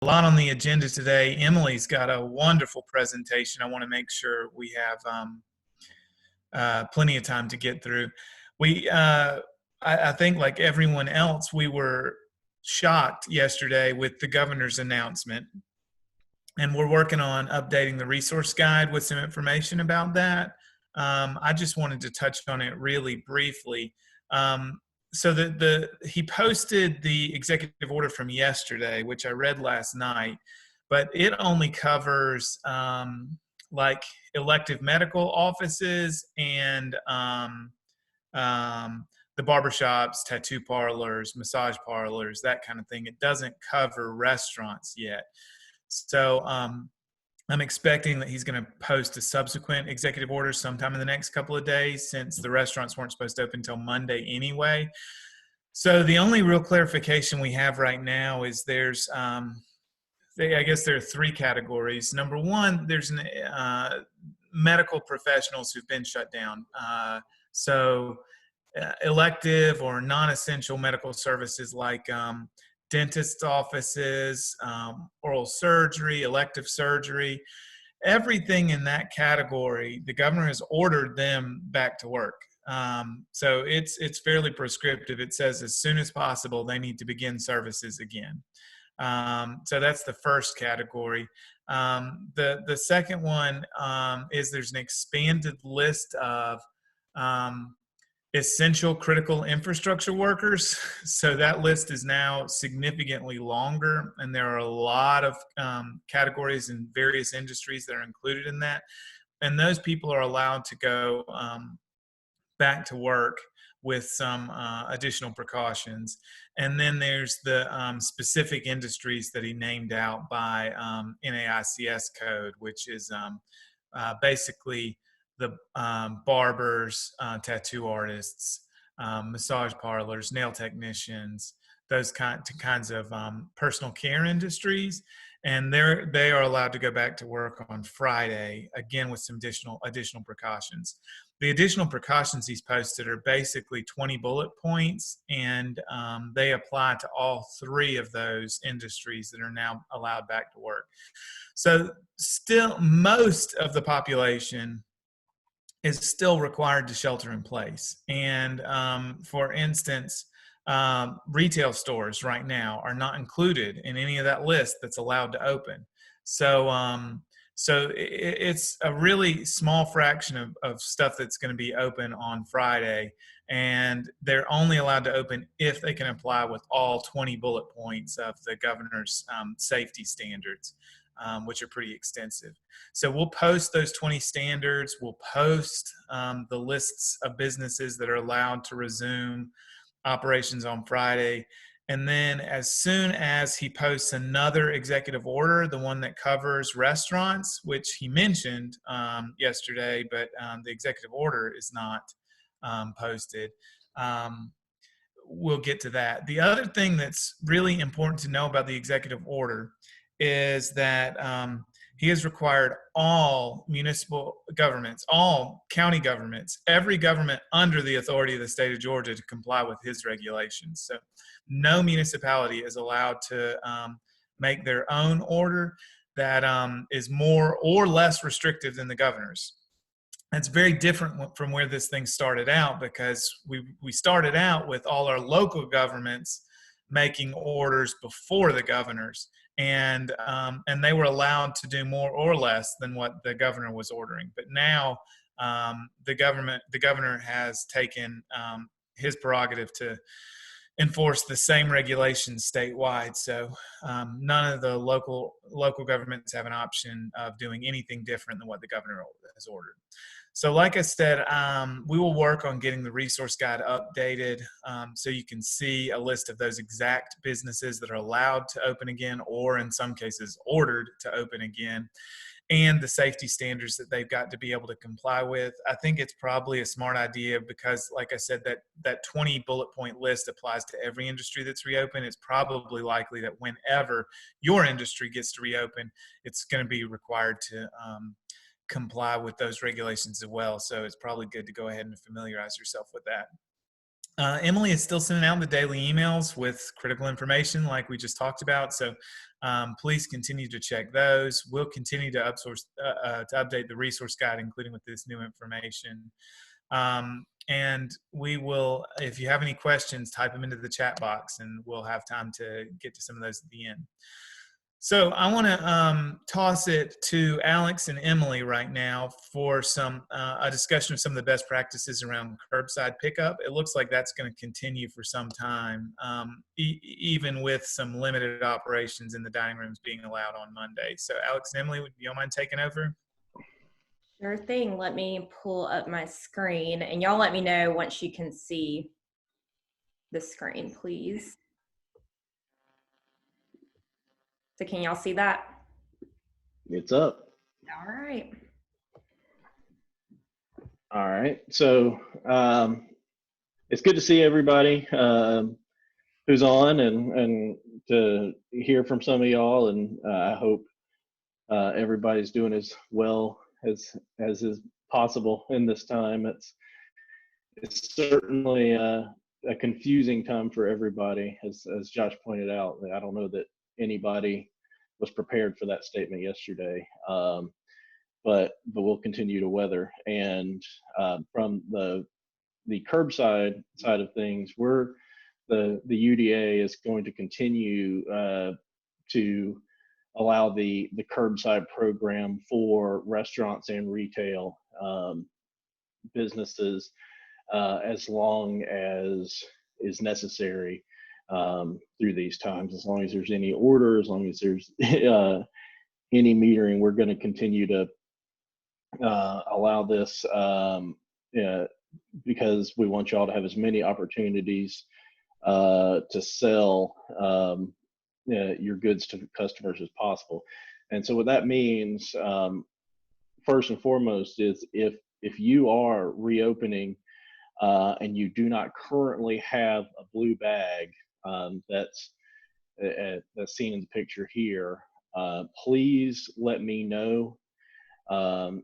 lot on the agenda today. Emily's got a wonderful presentation. I want to make sure we have plenty of time to get through. I think like everyone else, we were shocked yesterday with the governor's announcement, and we're working on updating the resource guide with some information about that. I just wanted to touch on it really briefly. So he posted the executive order from yesterday, which I read last night, but it only covers like elective medical offices and the barbershops, tattoo parlors, massage parlors, that kind of thing. It doesn't cover restaurants yet. So I'm expecting that he's going to post a subsequent executive order sometime in the next couple of days, since the restaurants weren't supposed to open until Monday anyway. So the only real clarification we have right now is I guess there are three categories. Number one, there's medical professionals who've been shut down. Elective or non-essential medical services like dentist offices, oral surgery, elective surgery, everything in that category, the governor has ordered them back to work. So it's fairly prescriptive. It says as soon as possible they need to begin services again. So that's the first category. The second one is there's an expanded list of essential critical infrastructure workers. So that list is now significantly longer, and there are a lot of categories in various industries that are included in that. And those people are allowed to go back to work with some additional precautions. And then there's the specific industries that he named out by NAICS code, which is basically the barbers, tattoo artists, massage parlors, nail technicians, those kinds of personal care industries. And they are allowed to go back to work on Friday, again with some additional precautions. The additional precautions he's posted are basically 20 bullet points, and they apply to all three of those industries that are now allowed back to work. So still, most of the population is still required to shelter in place. And for instance, retail stores right now are not included in any of that list that's allowed to open. So it's a really small fraction of stuff that's going to be open on Friday, and they're only allowed to open if they can apply with all 20 bullet points of the governor's safety standards, which are pretty extensive. So we'll post those 20 standards. We'll post the lists of businesses that are allowed to resume operations on Friday. And then as soon as he posts another executive order, the one that covers restaurants, which he mentioned yesterday, but the executive order is not posted, we'll get to that. The other thing that's really important to know about the executive order is that he has required all municipal governments, all county governments, every government under the authority of the state of Georgia to comply with his regulations. So no municipality is allowed to make their own order that is more or less restrictive than the governor's. It's very different from where this thing started out, because we started out with all our local governments making orders before the governor's, and they were allowed to do more or less than what the governor was ordering. But now the governor has taken his prerogative to enforce the same regulations statewide. So none of the local governments have an option of doing anything different than what the governor has ordered. So like I said, we will work on getting the resource guide updated so you can see a list of those exact businesses that are allowed to open again, or in some cases ordered to open again, and the safety standards that they've got to be able to comply with. I think it's probably a smart idea because, like I said, that 20 bullet point list applies to every industry that's reopened. It's probably likely that whenever your industry gets to reopen, it's going to be required to comply with those regulations as well. So it's probably good to go ahead and familiarize yourself with that. Emily is still sending out the daily emails with critical information like we just talked about. So please continue to check those. We'll continue to update the resource guide, including with this new information. And we will, if you have any questions, type them into the chat box and we'll have time to get to some of those at the end. So I want to toss it to Alex and Emily right now for a discussion of some of the best practices around curbside pickup. It looks like that's going to continue for some time, even with some limited operations in the dining rooms being allowed on Monday. So Alex and Emily, would you mind taking over? Sure thing. Let me pull up my screen, and y'all let me know once you can see the screen, please. So can y'all see that? It's up. All right. All right. So it's good to see everybody who's on and to hear from some of y'all. And I hope everybody's doing as well as is possible in this time. It's certainly a confusing time for everybody, as Josh pointed out. I don't know that anybody was prepared for that statement yesterday, but we'll continue to weather. And from the curbside side of things, the UDA is going to continue to allow the curbside program for restaurants and retail businesses as long as is necessary through these times. As long as there's any order, as long as there's any metering, we're going to continue to allow this because we want y'all to have as many opportunities to sell your goods to customers as possible. And so what that means, first and foremost, is if you are reopening and you do not currently have a blue bag that's seen in the picture here, please let me know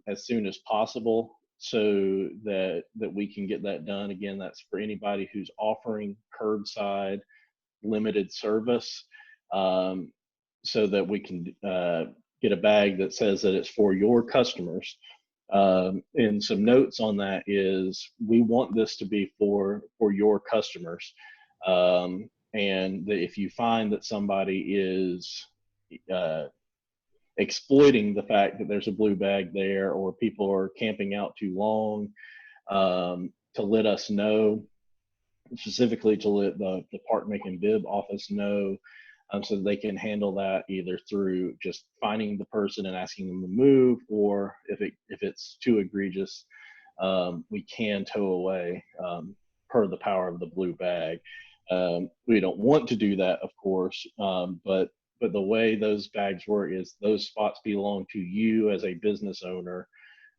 as soon as possible so that we can get that done. Again, that's for anybody who's offering curbside limited service, so that we can get a bag that says that it's for your customers. And some notes on that is we want this to be for your customers. And that if you find that somebody is exploiting the fact that there's a blue bag there, or people are camping out too long, to let us know, specifically to let the Park Macon Bib office know, so that they can handle that either through just finding the person and asking them to move, or if it's too egregious, we can tow away per the power of the blue bag. We don't want to do that, of course, but the way those bags work is those spots belong to you as a business owner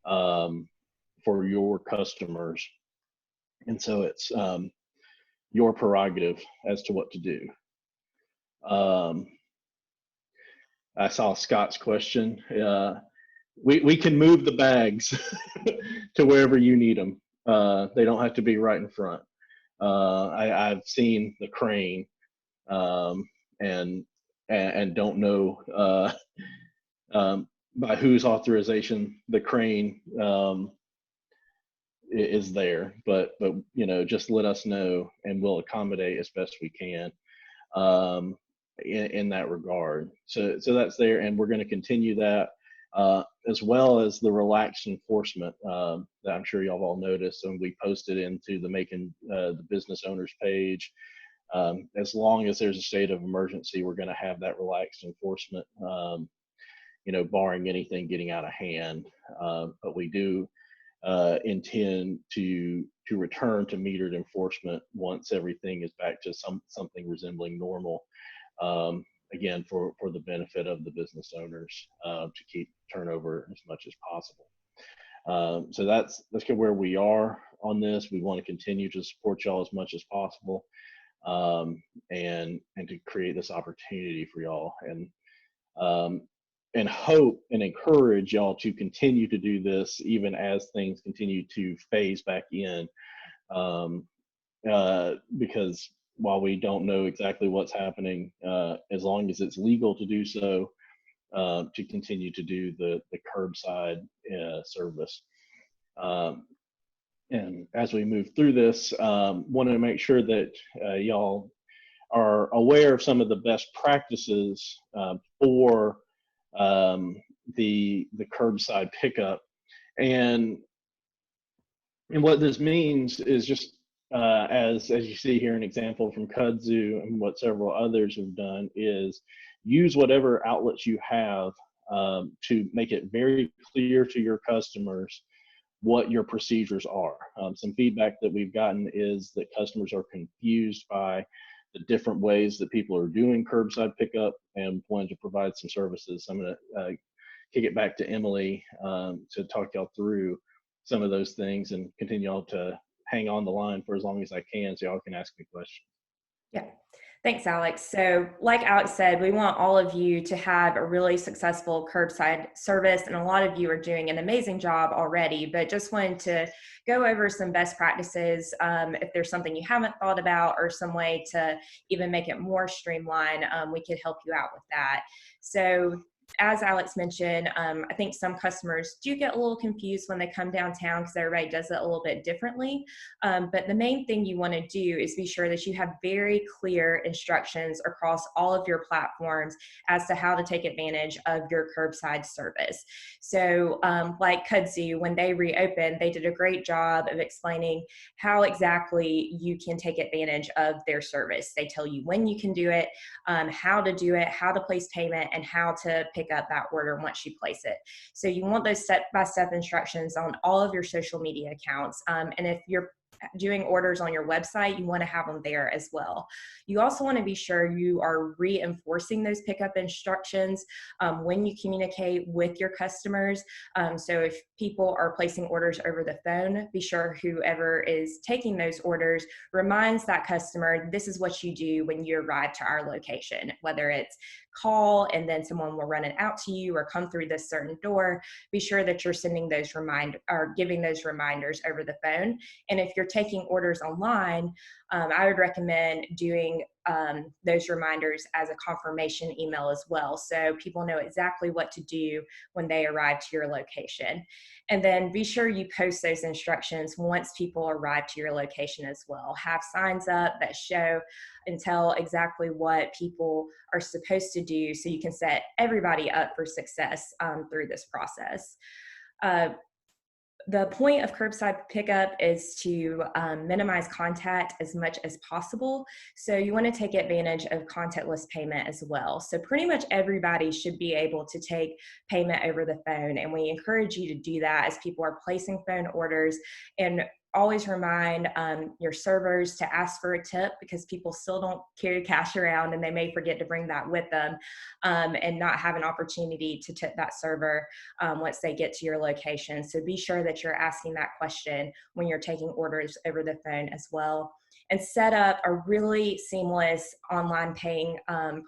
for your customers. And so it's your prerogative as to what to do. I saw Scott's question. We can move the bags to wherever you need them. They don't have to be right in front. I've seen the crane and don't know by whose authorization the crane is there, but just let us know and we'll accommodate as best we can in that regard. So that's there, and we're going to continue that, as well as the relaxed enforcement that I'm sure y'all all noticed, and we posted into the Macon the business owners page. As long as there's a state of emergency, we're going to have that relaxed enforcement, barring anything getting out of hand. But we do intend to return to metered enforcement once everything is back to something resembling normal. Again, for the benefit of the business owners, to keep turnover as much as possible. So that's kind of where we are on this. We want to continue to support y'all as much as possible, and to create this opportunity for y'all, and hope and encourage y'all to continue to do this even as things continue to phase back in. because while we don't know exactly what's happening, as long as it's legal to do so, to continue to do the curbside service. And as we move through this, wanted to make sure that y'all are aware of some of the best practices for the curbside pickup. And what this means is just as you see here, an example from Kudzu and what several others have done is use whatever outlets you have to make it very clear to your customers what your procedures are. Some feedback that we've gotten is that customers are confused by the different ways that people are doing curbside pickup and wanted to provide some services. So I'm going to kick it back to Emily to talk y'all through some of those things and continue y'all to hang on the line for as long as I can so y'all can ask me questions. Yeah. Thanks, Alex. So like Alex said, we want all of you to have a really successful curbside service, and a lot of you are doing an amazing job already, but just wanted to go over some best practices. If there's something you haven't thought about or some way to even make it more streamlined, we could help you out with that. So as Alex mentioned, I think some customers do get a little confused when they come downtown because everybody does it a little bit differently. But the main thing you want to do is be sure that you have very clear instructions across all of your platforms as to how to take advantage of your curbside service. So like Kudzu, when they reopened, they did a great job of explaining how exactly you can take advantage of their service. They tell you when you can do it, how to do it, how to place payment, and how to pick up that order once you place it. So you want those step-by-step instructions on all of your social media accounts. And if you're doing orders on your website, you want to have them there as well. You also want to be sure you are reinforcing those pickup instructions when you communicate with your customers. So if people are placing orders over the phone, be sure whoever is taking those orders reminds that customer, this is what you do when you arrive to our location, whether it's call and then someone will run it out to you or come through this certain door. Be sure that you're sending those giving those reminders over the phone. And if you're taking orders online, I would recommend doing those reminders as a confirmation email as well, so people know exactly what to do when they arrive to your location. And then be sure you post those instructions once people arrive to your location as well. Have signs up that show and tell exactly what people are supposed to do so you can set everybody up for success through this process. The point of curbside pickup is to minimize contact as much as possible. So you want to take advantage of contactless payment as well. So pretty much everybody should be able to take payment over the phone. And we encourage you to do that as people are placing phone orders. And always remind your servers to ask for a tip, because people still don't carry cash around and they may forget to bring that with them and not have an opportunity to tip that server once they get to your location. So be sure that you're asking that question when you're taking orders over the phone as well. And set up a really seamless online paying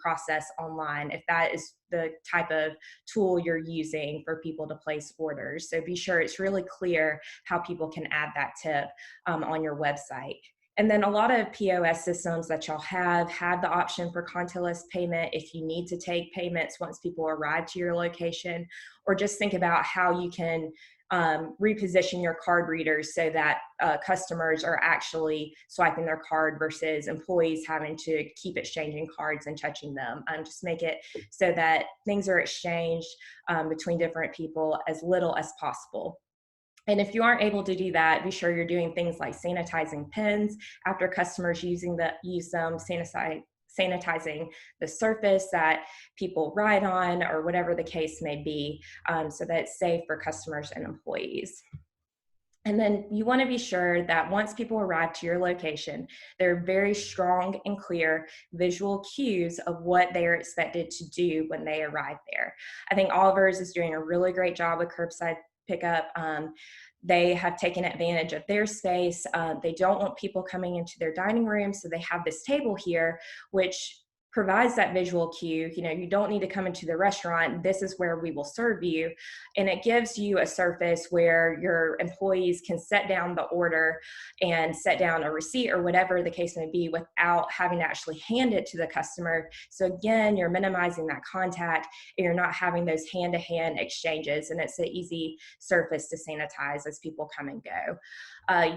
process online if that is the type of tool you're using for people to place orders. So be sure it's really clear how people can add that tip on your website. And then a lot of POS systems that y'all have the option for contactless payment if you need to take payments once people arrive to your location, or just think about how you can reposition your card readers so that customers are actually swiping their card versus employees having to keep exchanging cards and touching them. Just make it so that things are exchanged between different people as little as possible. And if you aren't able to do that, be sure you're doing things like sanitizing pens after customers use them, sanitizing the surface that people ride on, or whatever the case may be, so that it's safe for customers and employees. And then you want to be sure that once people arrive to your location, there are very strong and clear visual cues of what they are expected to do when they arrive there. I think Oliver's is doing a really great job with curbside pickup. They have taken advantage of their space. They don't want people coming into their dining room, so they have this table here, which provides that visual cue. You know, you don't need to come into the restaurant. This is where we will serve you. And it gives you a surface where your employees can set down the order and set down a receipt or whatever the case may be without having to actually hand it to the customer. So again, you're minimizing that contact and you're not having those hand-to-hand exchanges. And it's an easy surface to sanitize as people come and go.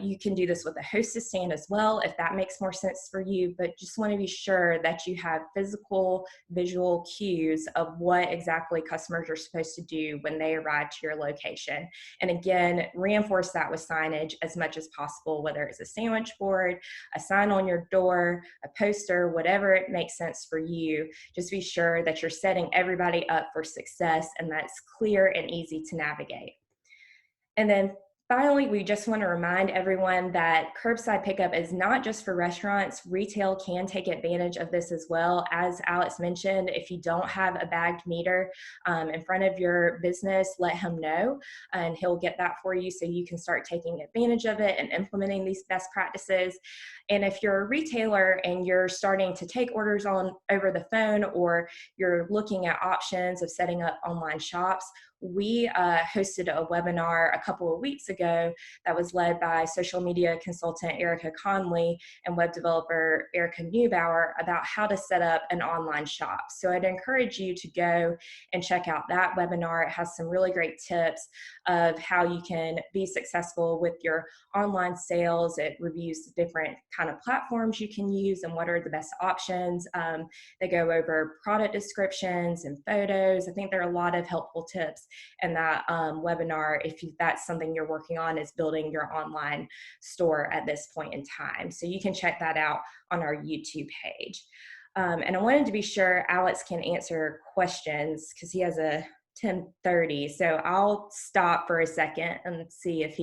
You can do this with a hostess stand as well, if that makes more sense for you, but just want to be sure that you have physical visual cues of what exactly customers are supposed to do when they arrive to your location. And again, reinforce that with signage as much as possible, whether it's a sandwich board, a sign on your door, a poster, whatever it makes sense for you. Just be sure that you're setting everybody up for success and that's clear and easy to navigate. And then finally, we just want to remind everyone that curbside pickup is not just for restaurants. Retail can take advantage of this as well. As Alex mentioned, if you don't have a bagged meter in front of your business, let him know and he'll get that for you so you can start taking advantage of it and implementing these best practices. And if you're a retailer and you're starting to take orders on over the phone, or you're looking at options of setting up online shops, we hosted a webinar a couple of weeks ago that was led by social media consultant Erica Conley and web developer Erica Neubauer about how to set up an online shop. So I'd encourage you to go and check out that webinar. It has some really great tips of how you can be successful with your online sales. It reviews the different kind of platforms you can use and what are the best options. They go over product descriptions and photos. I think there are a lot of helpful tips in that webinar if that's something you're working on, is building your online store at this point in time. So you can check that out on our YouTube page. And I wanted to be sure Alex can answer questions because he has a 10:30. So I'll stop for a second and see if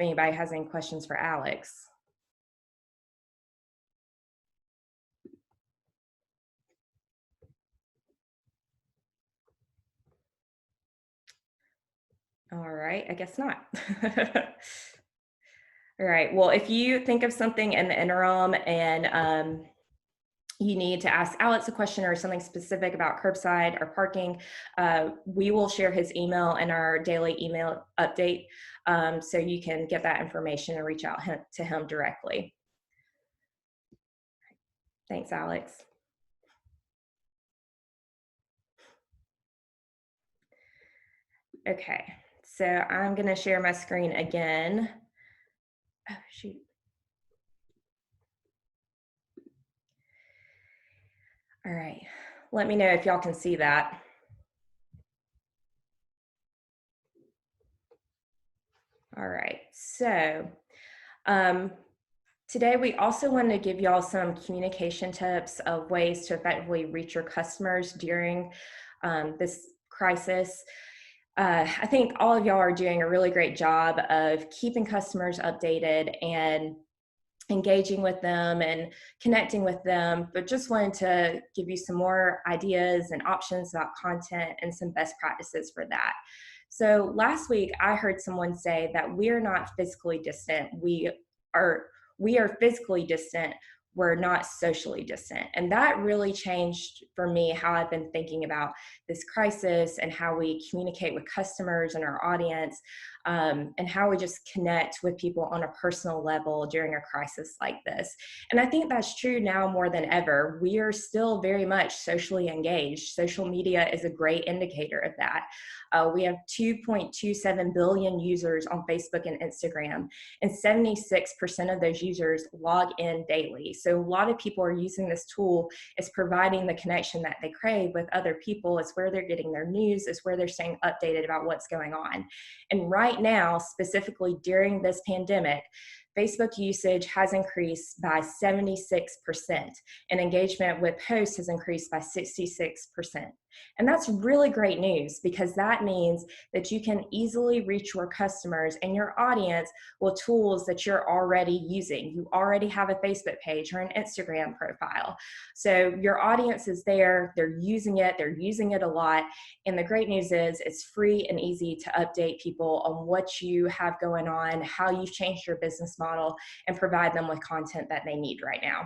anybody has any questions for Alex. All right, I guess not. All right, well, if you think of something in the interim and you need to ask Alex a question or something specific about curbside or parking, we will share his email in our daily email update, so you can get that information and reach out to him directly. Thanks, Alex. Okay, so I'm going to share my screen again. Oh, shoot. All right, let me know if y'all can see that. All right, so today we also want to give y'all some communication tips of ways to effectively reach your customers during this crisis. I think all of y'all are doing a really great job of keeping customers updated and engaging with them and connecting with them, but just wanted to give you some more ideas and options about content and some best practices for that. So last week I heard someone say that we're not physically distant. We are physically distant. We're not socially distant. And that really changed for me how I've been thinking about this crisis and how we communicate with customers and our audience, and how we just connect with people on a personal level during a crisis like this. And I think that's true now more than ever. We are still very much socially engaged. Social media is a great indicator of that. We have 2.27 billion users on Facebook and Instagram, and 76% of those users log in daily. So a lot of people are using this tool as providing the connection that they crave with other people. It's where they're getting their news, it's where they're staying updated about what's going on. And right now, specifically during this pandemic, Facebook usage has increased by 76%, and engagement with posts has increased by 66%. And that's really great news, because that means that you can easily reach your customers and your audience with tools that you're already using. You already have a Facebook page or an Instagram profile. So your audience is there, they're using it a lot. And the great news is it's free and easy to update people on what you have going on, how you've changed your business model, and provide them with content that they need right now.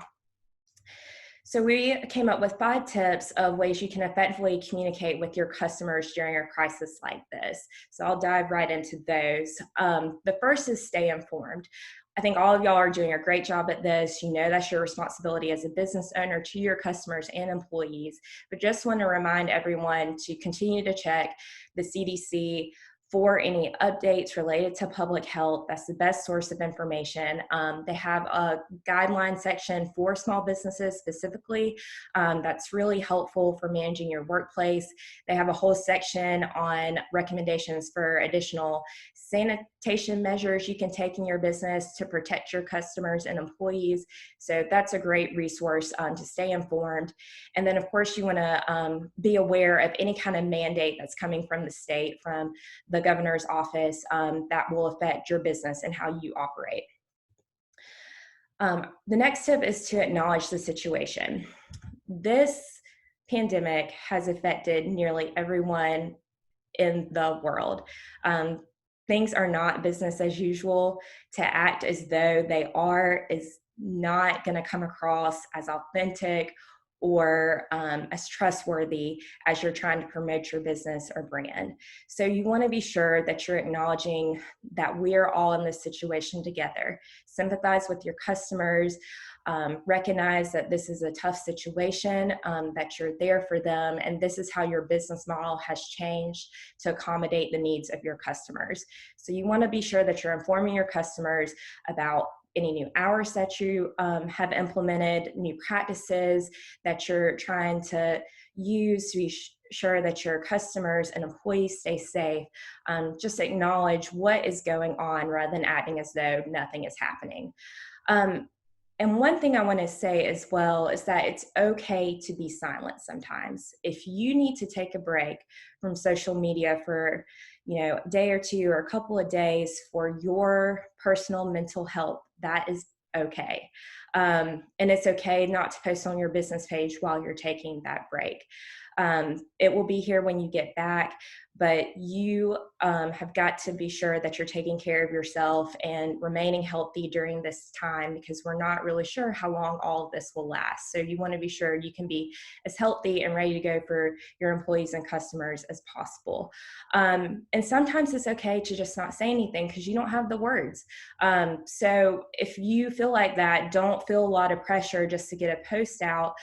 So we came up with 5 tips of ways you can effectively communicate with your customers during a crisis like this. So I'll dive right into those. The first is stay informed. I think all of y'all are doing a great job at this. You know that's your responsibility as a business owner to your customers and employees, but just want to remind everyone to continue to check the CDC for any updates related to public health. That's the best source of information. They have a guideline section for small businesses specifically that's really helpful for managing your workplace. They have a whole section on recommendations for additional sanitation measures you can take in your business to protect your customers and employees. So that's a great resource to stay informed. And then of course you want to be aware of any kind of mandate that's coming from the state, from the governor's office, that will affect your business and how you operate. The next tip is to acknowledge the situation. This pandemic has affected nearly everyone in the world. Things are not business as usual. To act as though they are is not going to come across as authentic or as trustworthy as you're trying to promote your business or brand. So you want to be sure that you're acknowledging that we're all in this situation together. Sympathize with your customers, recognize that this is a tough situation, that you're there for them, and this is how your business model has changed to accommodate the needs of your customers. So you want to be sure that you're informing your customers about any new hours that you have implemented, new practices that you're trying to use to be sure that your customers and employees stay safe. Just acknowledge what is going on rather than acting as though nothing is happening. And one thing I want to say as well is that it's okay to be silent sometimes. If you need to take a break from social media for, a day or two or a couple of days for your personal mental health, that is okay. And it's okay not to post on your business page while you're taking that break. It will be here when you get back, but you have got to be sure that you're taking care of yourself and remaining healthy during this time, because we're not really sure how long all of this will last. So you want to be sure you can be as healthy and ready to go for your employees and customers as possible. And sometimes it's okay to just not say anything because you don't have the words. So if you feel like that, don't feel a lot of pressure just to get a post out.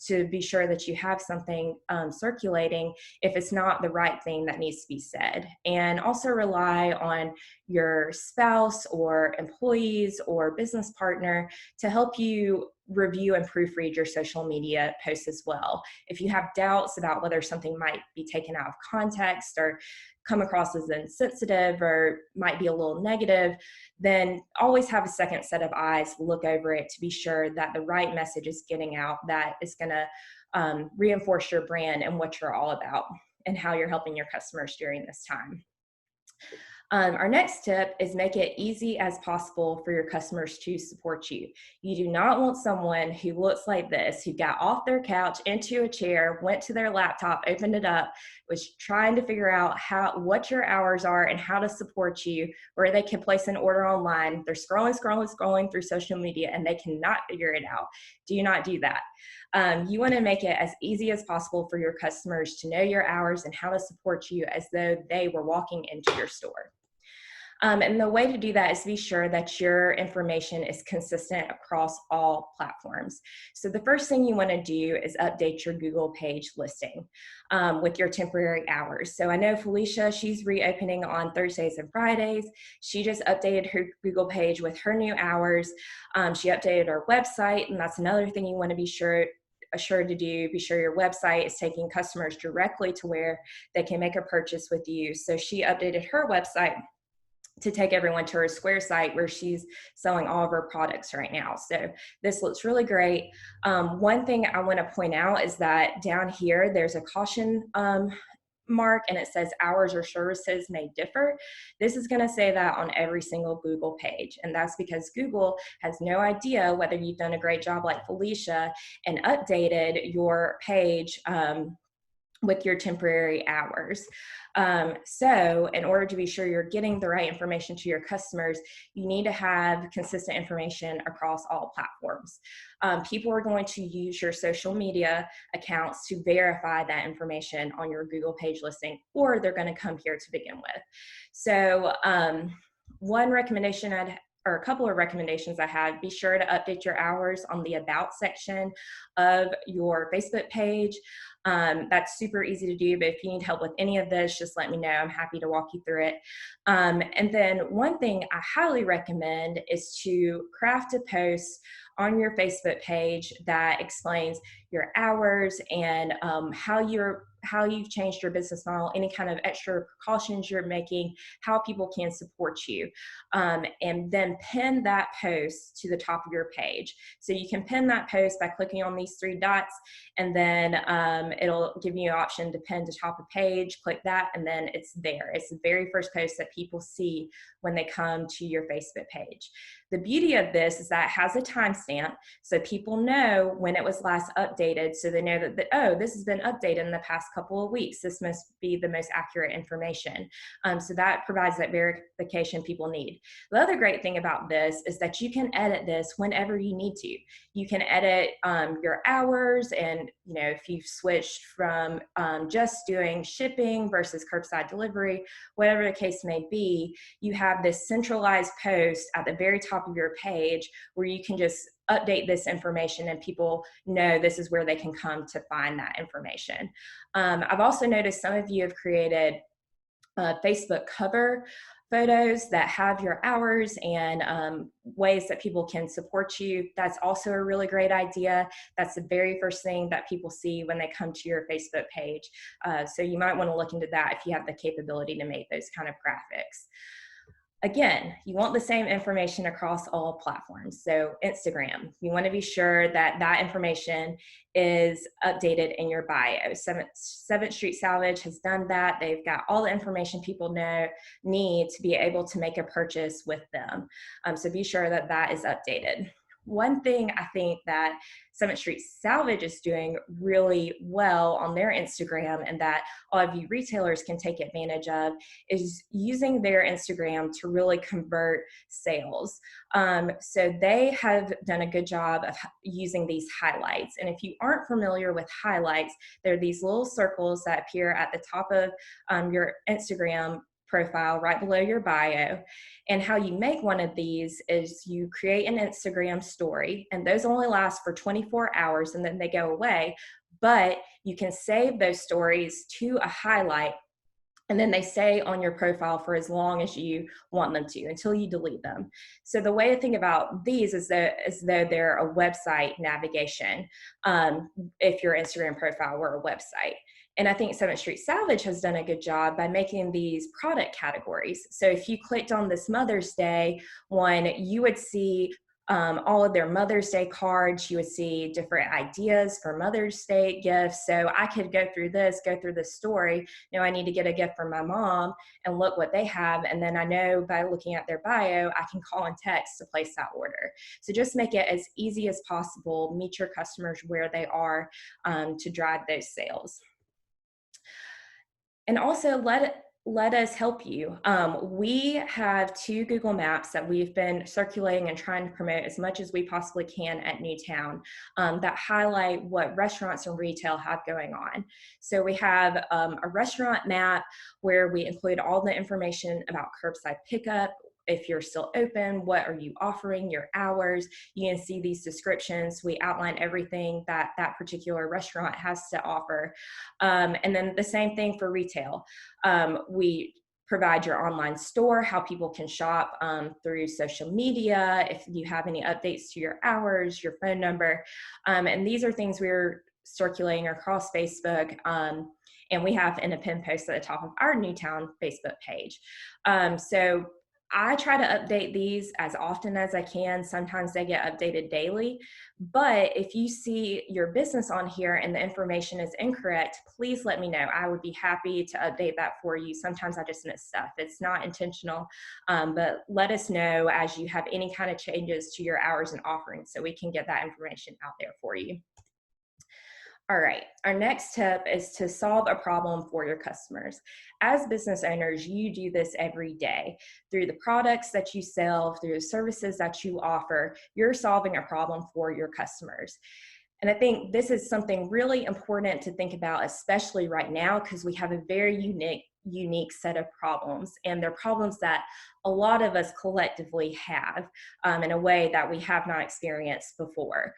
To be sure that you have something circulating if it's not the right thing that needs to be said. And also rely on your spouse or employees or business partner to help you review and proofread your social media posts as well. If you have doubts about whether something might be taken out of context or come across as insensitive or might be a little negative, then always have a second set of eyes look over it to be sure that the right message is getting out that is going to reinforce your brand and what you're all about and how you're helping your customers during this time. Our next tip is make it easy as possible for your customers to support you. You do not want someone who looks like this, who got off their couch into a chair, went to their laptop, opened it up, was trying to figure out what your hours are and how to support you, where they can place an order online. They're scrolling through social media and they cannot figure it out. Do not do that. You want to make it as easy as possible for your customers to know your hours and how to support you as though they were walking into your store. And the way to do that is to be sure that your information is consistent across all platforms. So the first thing you want to do is update your Google page listing with your temporary hours. So I know Felicia, she's reopening on Thursdays and Fridays. She just updated her Google page with her new hours. She updated her website, and that's another thing you want to be sure to do. Be sure your website is taking customers directly to where they can make a purchase with you. So she updated her website to take everyone to her Square site where she's selling all of her products right now. So this looks really great. One thing I want to point out is that down here, there's a caution mark and it says hours or services may differ. This is going to say that on every single Google page. And that's because Google has no idea whether you've done a great job like Felicia and updated your page with your temporary hours. So in order to be sure you're getting the right information to your customers, you need to have consistent information across all platforms. People are going to use your social media accounts to verify that information on your Google page listing, or they're going to come here to begin with. So one recommendation or a couple of recommendations I have, be sure to update your hours on the About section of your Facebook page. That's super easy to do, but if you need help with any of this, just let me know. I'm happy to walk you through it. And then one thing I highly recommend is to craft a post on your Facebook page that explains your hours and how you've changed your business model, any kind of extra precautions you're making, how people can support you. And then pin that post to the top of your page. So you can pin that post by clicking on these three dots, and then it'll give you an option to pin to top of page. Click that, and then it's there. It's the very first post that people see when they come to your Facebook page. The beauty of this is that it has a timestamp, so people know when it was last updated, so they know that, oh, this has been updated in the past couple of weeks. This must be the most accurate information. So that provides that verification people need. The other great thing about this is that you can edit this whenever you need to. You can edit your hours, and if you've switched from just doing shipping versus curbside delivery, whatever the case may be, you have this centralized post at the very top of your page where you can just update this information and people know this is where they can come to find that information. I've also noticed some of you have created Facebook cover photos that have your hours and ways that people can support you. That's also a really great idea. That's the very first thing that people see when they come to your Facebook page. So you might want to look into that if you have the capability to make those kind of graphics. Again, you want the same information across all platforms. So Instagram, you want to be sure that that information is updated in your bio. 7th Street Salvage has done that. They've got all the information people need to be able to make a purchase with them. So be sure that that is updated. One thing I think that 7th Street Salvage is doing really well on their Instagram, and that all of you retailers can take advantage of, is using their Instagram to really convert sales. So they have done a good job of using these highlights. And if you aren't familiar with highlights, they're these little circles that appear at the top of your Instagram profile right below your bio. And how you make one of these is you create an Instagram story, and those only last for 24 hours and then they go away, but you can save those stories to a highlight, and then they stay on your profile for as long as you want them to, until you delete them. So the way to think about these is as though they're a website navigation, if your Instagram profile were a website. And I think 7th Street Salvage has done a good job by making these product categories. So if you clicked on this Mother's Day one, you would see all of their Mother's Day cards. You would see different ideas for Mother's Day gifts. So I could go through the story. I need to get a gift for my mom, and look what they have. And then I know by looking at their bio, I can call and text to place that order. So just make it as easy as possible. Meet your customers where they are to drive those sales. And also let us help you. We have 2 Google Maps that we've been circulating and trying to promote as much as we possibly can at NewTown that highlight what restaurants and retail have going on. So we have a restaurant map where we include all the information about curbside pickup. If you're still open, what are you offering, your hours. You can see these descriptions. We outline everything that that particular restaurant has to offer. And then the same thing for retail. We provide your online store, how people can shop through social media, if you have any updates to your hours, your phone number. And these are things we're circulating across Facebook. And we have in a pin post at the top of our NewTown Facebook page. So I try to update these as often as I can. Sometimes they get updated daily, but if you see your business on here and the information is incorrect, please let me know. I would be happy to update that for you. Sometimes I just miss stuff. It's not intentional, but let us know as you have any kind of changes to your hours and offerings so we can get that information out there for you. All right, our next tip is to solve a problem for your customers. As business owners, you do this every day. Through the products that you sell, through the services that you offer, you're solving a problem for your customers. And I think this is something really important to think about, especially right now, because we have a very unique set of problems, and they're problems that a lot of us collectively have in a way that we have not experienced before.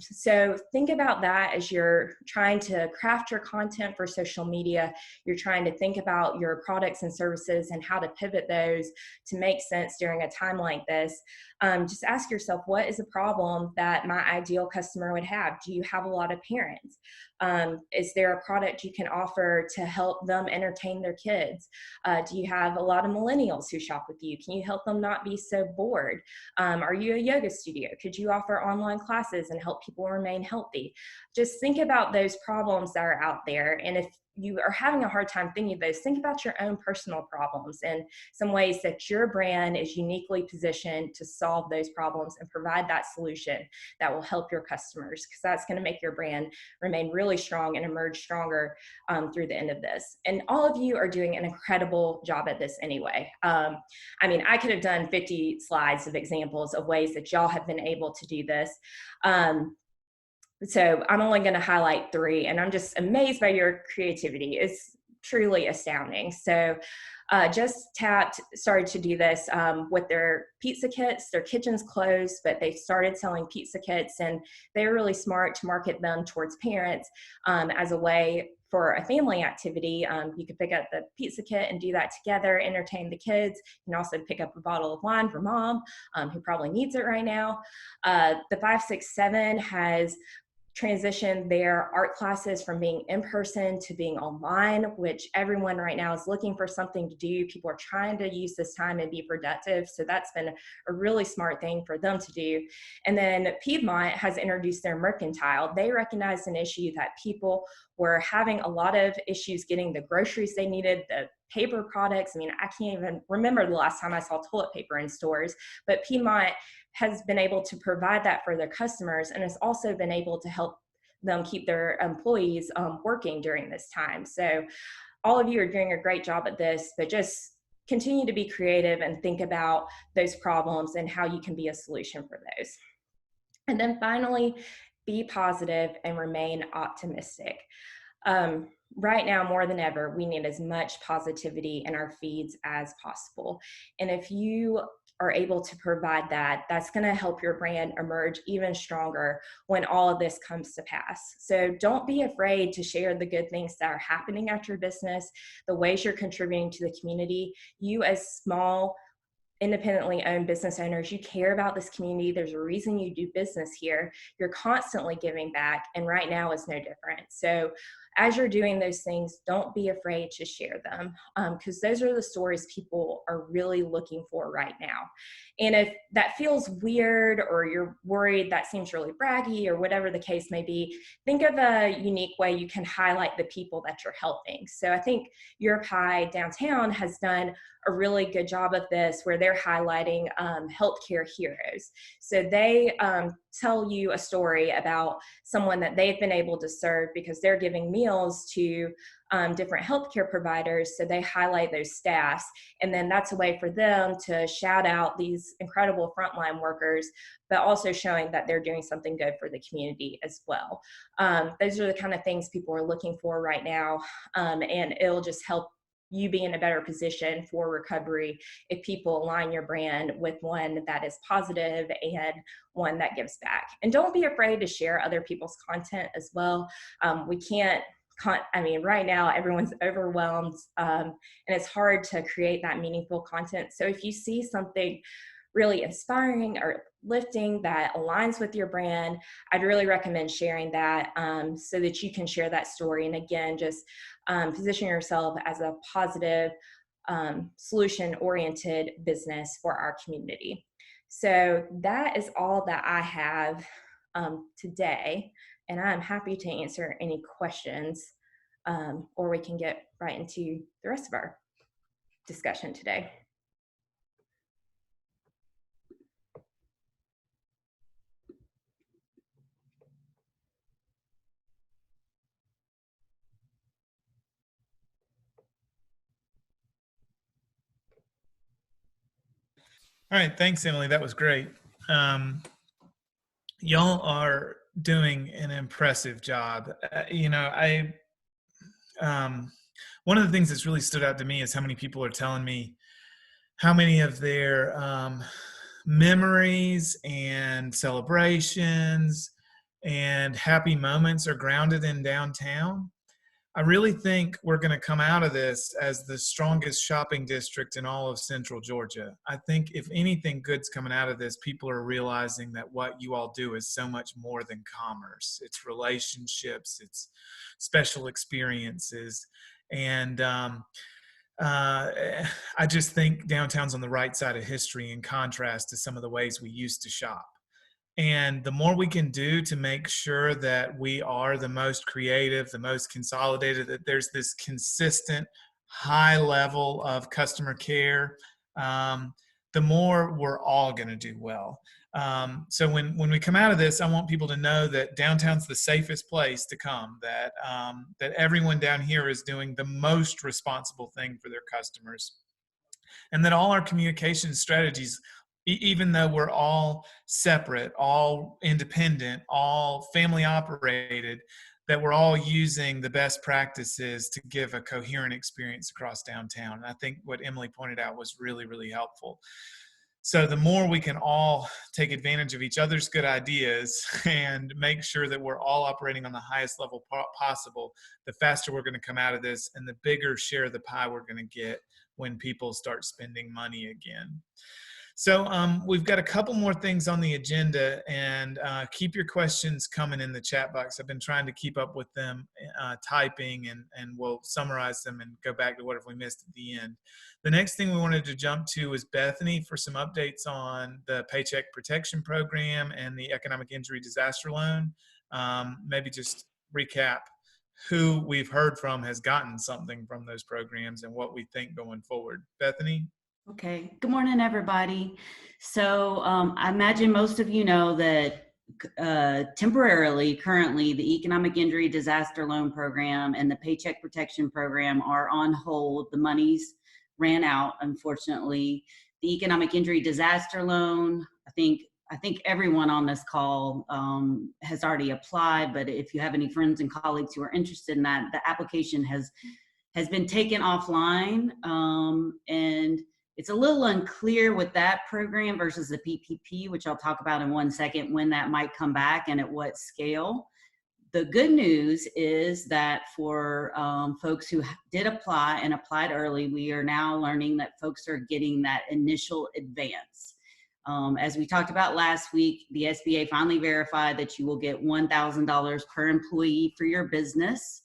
So think about that as you're trying to craft your content for social media. You're trying to think about your products and services and how to pivot those to make sense during a time like this. Just ask yourself, what is a problem that my ideal customer would have? Do you have a lot of parents? Is there a product you can offer to help them entertain their kids? Do you have a lot of millennials who shop with you? Can you help them not be so bored? Are you a yoga studio? Could you offer online classes and help people remain healthy? Just think about those problems that are out there. And if you are having a hard time thinking of those, think about your own personal problems and some ways that your brand is uniquely positioned to solve those problems and provide that solution that will help your customers, because that's going to make your brand remain really strong and emerge stronger through the end of this. And all of you are doing an incredible job at this anyway. I mean, I could have done 50 slides of examples of ways that y'all have been able to do this. So I'm only going to highlight 3, and I'm just amazed by your creativity. It's truly astounding. So Just Tapped started to do this with their pizza kits. Their kitchen's closed, but they started selling pizza kits, and they were really smart to market them towards parents as a way for a family activity. You could pick up the pizza kit and do that together, entertain the kids. You can also pick up a bottle of wine for mom, who probably needs it right now. The 567 has transition their art classes from being in person to being online, which everyone right now is looking for something to do. People are trying to use this time and be productive. So that's been a really smart thing for them to do. And then Piedmont has introduced their mercantile. They recognized an issue that people were having a lot of issues getting the groceries they needed, the paper products. I mean, I can't even remember the last time I saw toilet paper in stores, but Piedmont has been able to provide that for their customers, and has also been able to help them keep their employees working during this time. So all of you are doing a great job at this, but just continue to be creative and think about those problems and how you can be a solution for those. And then finally, be positive and remain optimistic. Right now, more than ever, we need as much positivity in our feeds as possible. And if you are able to provide that, that's going to help your brand emerge even stronger when all of this comes to pass. So don't be afraid to share the good things that are happening at your business, the ways you're contributing to the community. You, as small, independently owned business owners, you care about this community. There's a reason you do business here. You're constantly giving back, and right now is no different. So as you're doing those things, don't be afraid to share them, because those are the stories people are really looking for right now. And if that feels weird, or you're worried that seems really braggy, or whatever the case may be, think of a unique way you can highlight the people that you're helping. So I think Europe High downtown has done a really good job of this, where they're highlighting healthcare heroes. So they tell you a story about someone that they've been able to serve because they're giving meals to different healthcare providers. So they highlight those staffs, and then that's a way for them to shout out these incredible frontline workers, but also showing that they're doing something good for the community as well. Those are the kind of things people are looking for right now, and it'll just help you be in a better position for recovery if people align your brand with one that is positive and one that gives back. And don't be afraid to share other people's content as well. We can't, I mean, right now everyone's overwhelmed, and it's hard to create that meaningful content. So if you see something really inspiring or lifting that aligns with your brand, I'd really recommend sharing that so that you can share that story. And again, just position yourself as a positive, solution-oriented business for our community. So that is all that I have today, and I'm happy to answer any questions, or we can get right into the rest of our discussion today. All right. Thanks, Emily. That was great. Y'all are doing an impressive job. One of the things that's really stood out to me is how many people are telling me how many of their memories and celebrations and happy moments are grounded in downtown. I really think we're going to come out of this as the strongest shopping district in all of Central Georgia. I think if anything good's coming out of this, people are realizing that what you all do is so much more than commerce. It's relationships, it's special experiences. And I just think downtown's on the right side of history in contrast to some of the ways we used to shop. And the more we can do to make sure that we are the most creative, the most consolidated, that there's this consistent high level of customer care, the more we're all going to do well. So when we come out of this, I want people to know that downtown's the safest place to come, that everyone down here is doing the most responsible thing for their customers, and that all our communication strategies, even though we're all separate, all independent, all family operated, that we're all using the best practices to give a coherent experience across downtown. And I think what Emily pointed out was really, really helpful. So the more we can all take advantage of each other's good ideas and make sure that we're all operating on the highest level possible, the faster we're going to come out of this and the bigger share of the pie we're going to get when people start spending money again. So we've got a couple more things on the agenda, and keep your questions coming in the chat box. I've been trying to keep up with them typing, and we'll summarize them and go back to what have we missed at the end. The next thing we wanted to jump to was Bethany for some updates on the Paycheck Protection Program and the Economic Injury Disaster Loan. Maybe just recap who we've heard from has gotten something from those programs and what we think going forward. Bethany? Okay, good morning, everybody. So I imagine most of you know that temporarily, currently, the Economic Injury Disaster Loan Program and the Paycheck Protection Program are on hold. The monies ran out, unfortunately. The Economic Injury Disaster Loan, I think everyone on this call has already applied, but if you have any friends and colleagues who are interested in that, the application has been taken offline, and it's a little unclear with that program versus the PPP, which I'll talk about in 1 second, when that might come back and at what scale. The good news is that for folks who did apply and applied early, we are now learning that folks are getting that initial advance. As we talked about last week, the SBA finally verified that you will get $1,000 per employee for your business.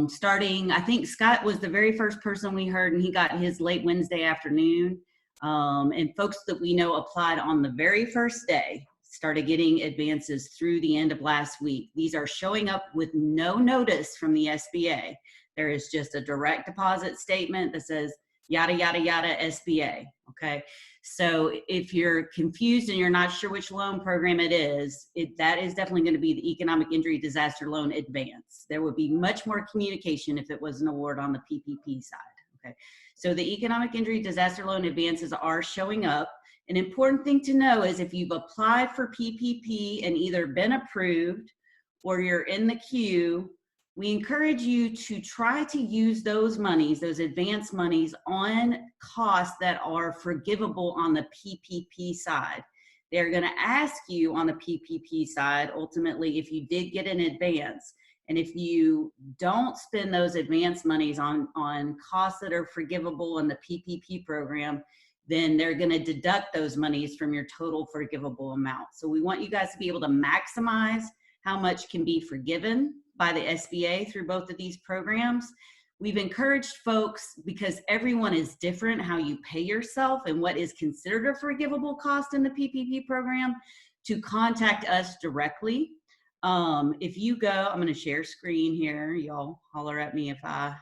Starting, I think Scott was the very first person we heard, and he got his late Wednesday afternoon. And folks that we know applied on the very first day started getting advances through the end of last week. These are showing up with no notice from the SBA. There is just a direct deposit statement that says yada, yada, yada, SBA, okay? So if you're confused and you're not sure which loan program it is, that is definitely going to be the Economic Injury Disaster Loan Advance. There would be much more communication if it was an award on the PPP side, okay? So the Economic Injury Disaster Loan Advances are showing up. An important thing to know is if you've applied for PPP and either been approved or you're in the queue, we encourage you to try to use those monies, those advance monies, on costs that are forgivable on the PPP side. They're going to ask you on the PPP side, ultimately, if you did get an advance. And if you don't spend those advance monies on costs that are forgivable in the PPP program, then they're going to deduct those monies from your total forgivable amount. So we want you guys to be able to maximize how much can be forgiven by the SBA through both of these programs. We've encouraged folks, because everyone is different, how you pay yourself and what is considered a forgivable cost in the PPP program, to contact us directly. If you go, I'm going to share screen here. Y'all holler at me if I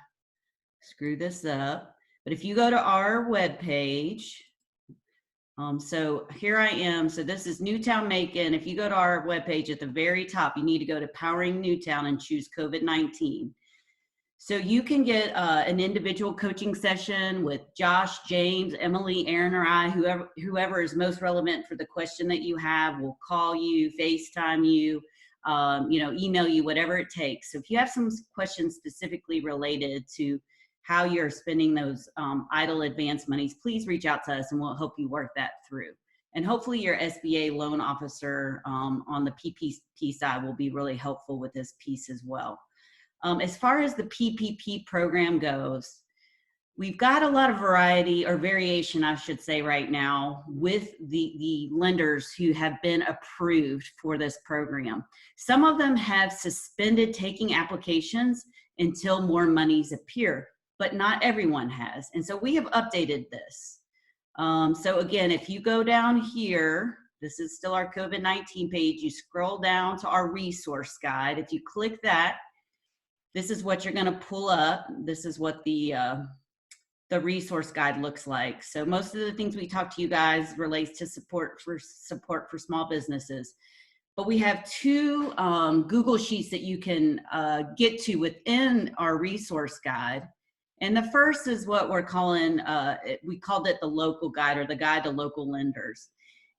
screw this up. But if you go to our webpage, so here I am. So this is NewTown Macon. If you go to our webpage at the very top, you need to go to Powering NewTown and choose COVID-19. So you can get an individual coaching session with Josh, James, Emily, Aaron, or I, whoever is most relevant for the question that you have. Will call you, FaceTime you, email you, whatever it takes. So if you have some questions specifically related to how you're spending those EIDL advance monies, please reach out to us and we'll help you work that through. And hopefully your SBA loan officer on the PPP side will be really helpful with this piece as well. As far as the PPP program goes, we've got a lot of variety or variation, I should say, right now with the lenders who have been approved for this program. Some of them have suspended taking applications until more monies appear, but not everyone has. And so we have updated this. So again, if you go down here, this is still our COVID-19 page, you scroll down to our resource guide. If you click that, this is what you're going to pull up. This is what the resource guide looks like. So most of the things we talk to you guys relates to support for small businesses. But we have two Google Sheets that you can get to within our resource guide. And the first is what we're calling, we called it the local guide or the guide to local lenders.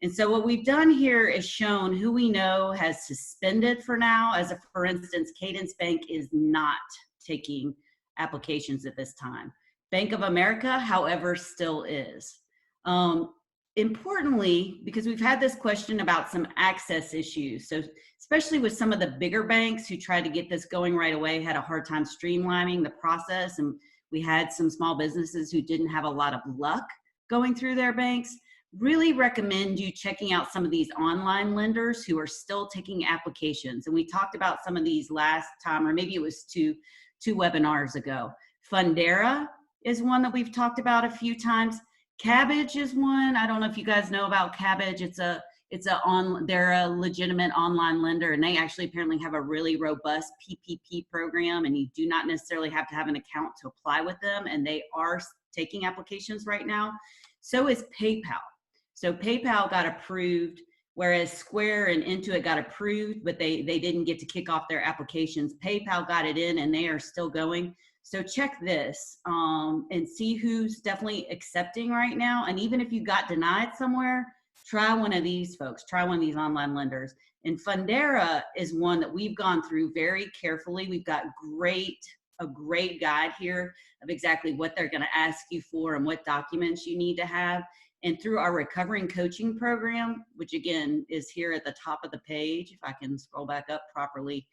And so what we've done here is shown who we know has suspended for now. As for instance, Cadence Bank is not taking applications at this time. Bank of America, however, still is. Importantly, because we've had this question about some access issues. So especially with some of the bigger banks who tried to get this going right away, had a hard time streamlining the process. And we had some small businesses who didn't have a lot of luck going through their banks. Really recommend you checking out some of these online lenders who are still taking applications. And we talked about some of these last time, or maybe it was two webinars ago. Fundera is one that we've talked about a few times. Cabbage is one. I don't know if you guys know about Cabbage. They're a legitimate online lender, and they actually apparently have a really robust PPP program, and you do not necessarily have to have an account to apply with them, and they are taking applications right now. So is PayPal. So PayPal got approved, whereas Square and Intuit got approved, but they didn't get to kick off their applications. PayPal got it in, and they are still going. So check this and see who's definitely accepting right now. And even if you got denied somewhere, try one of these folks, try one of these online lenders. And Fundera is one that we've gone through very carefully. We've got a great guide here of exactly what they're gonna ask you for and what documents you need to have. And through our recovering coaching program, which again is here at the top of the page, if I can scroll back up properly,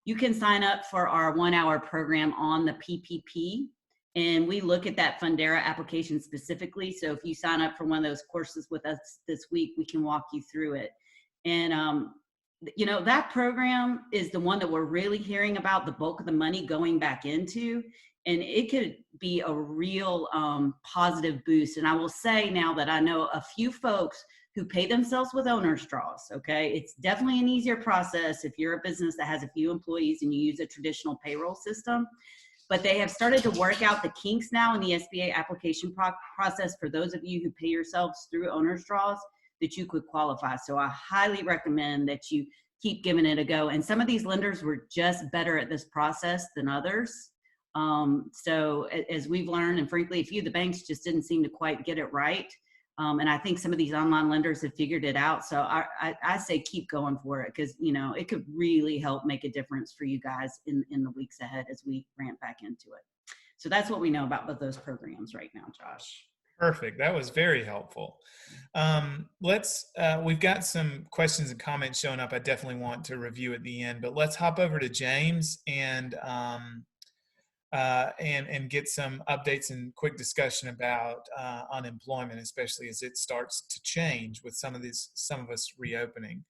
you can sign up for our 1-hour program on the PPP. And we look at that Fundera application specifically. So if you sign up for one of those courses with us this week, we can walk you through it. And, that program is the one that we're really hearing about the bulk of the money going back into. And it could be a real positive boost. And I will say now that I know a few folks who pay themselves with owner's draws, okay? It's definitely an easier process if you're a business that has a few employees and you use a traditional payroll system. But they have started to work out the kinks now in the SBA application process for those of you who pay yourselves through owner's draws that you could qualify. So I highly recommend that you keep giving it a go. And some of these lenders were just better at this process than others. So as we've learned, and frankly, a few of the banks just didn't seem to quite get it right. And I think some of these online lenders have figured it out. So I say keep going for it because, it could really help make a difference for you guys in the weeks ahead as we ramp back into it. So that's what we know about both those programs right now, Josh. Perfect. That was very helpful. We've got some questions and comments showing up I definitely want to review at the end, but let's hop over to James and get some updates and quick discussion about unemployment, especially as it starts to change with some of us reopening.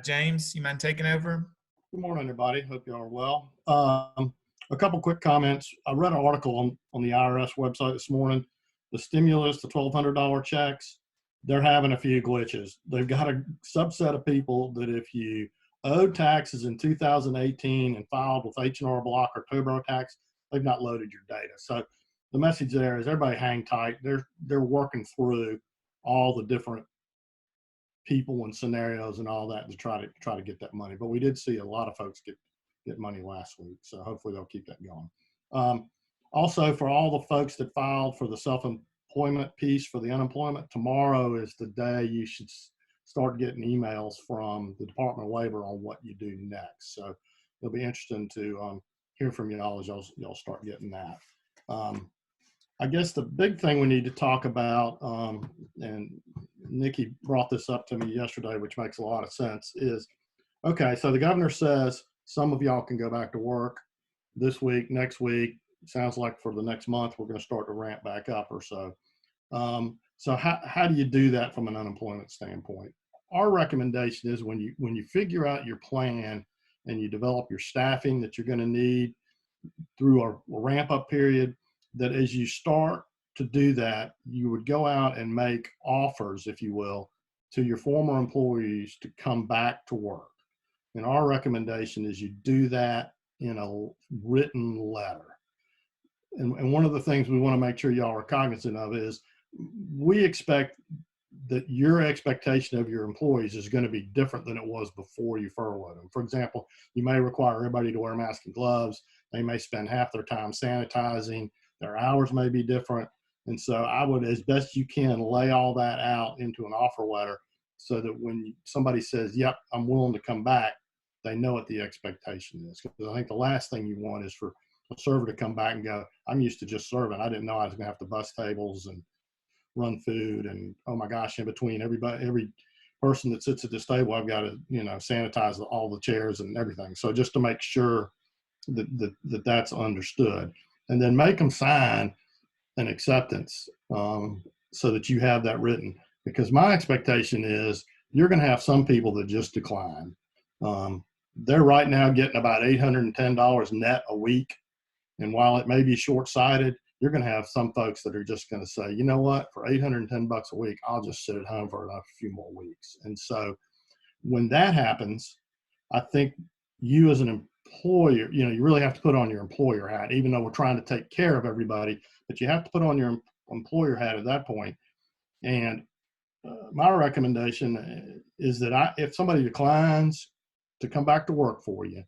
James, you mind taking over? Good morning, everybody. Hope you all are well. A couple quick comments. I read an article on the IRS website this morning. The stimulus, the $1,200 checks, they're having a few glitches. They've got a subset of people that if you owed taxes in 2018 and filed with H&R Block or TurboTax, they've not loaded your data. So the message there is everybody hang tight. They're working through all the different people and scenarios and all that to try to get that money. But we did see a lot of folks get money last week. So hopefully they'll keep that going. Also, for all the folks that filed for the self-employment piece for the unemployment, tomorrow is the day you should start getting emails from the Department of Labor on what you do next. So it'll be interesting to hear from y'all as y'all start getting that. I guess the big thing we need to talk about, and Nikki brought this up to me yesterday, which makes a lot of sense, is, okay, so the governor says some of y'all can go back to work this week, next week. Sounds like for the next month, we're going to start to ramp back up or so. So how do you do that from an unemployment standpoint? Our recommendation is when you figure out your plan and you develop your staffing that you're going to need through a ramp up period, that as you start to do that, you would go out and make offers, if you will, to your former employees to come back to work. And our recommendation is you do that in a written letter. And one of the things we want to make sure y'all are cognizant of is we expect that your expectation of your employees is going to be different than it was before you furloughed them. For example, you may require everybody to wear masks and gloves. They may spend half their time sanitizing. Their hours may be different. And so I would, as best you can, lay all that out into an offer letter so that when somebody says, yep, I'm willing to come back, they know what the expectation is. Because I think the last thing you want is for a server to come back and go, I'm used to just serving. I didn't know I was going to have to bus tables and run food. And oh my gosh, in between every person that sits at this table, I've got to, sanitize all the chairs and everything. So just to make sure that that's understood, and then make them sign an acceptance so that you have that written. Because my expectation is you're going to have some people that just decline. They're right now getting about $810 net a week. And while it may be short-sighted, you're going to have some folks that are just going to say, you know what, for $810 a week, I'll just sit at home for a few more weeks. And so when that happens, I think you as an employer, you really have to put on your employer hat, even though we're trying to take care of everybody, but you have to put on your employer hat at that point. And my recommendation is that if somebody declines to come back to work for you,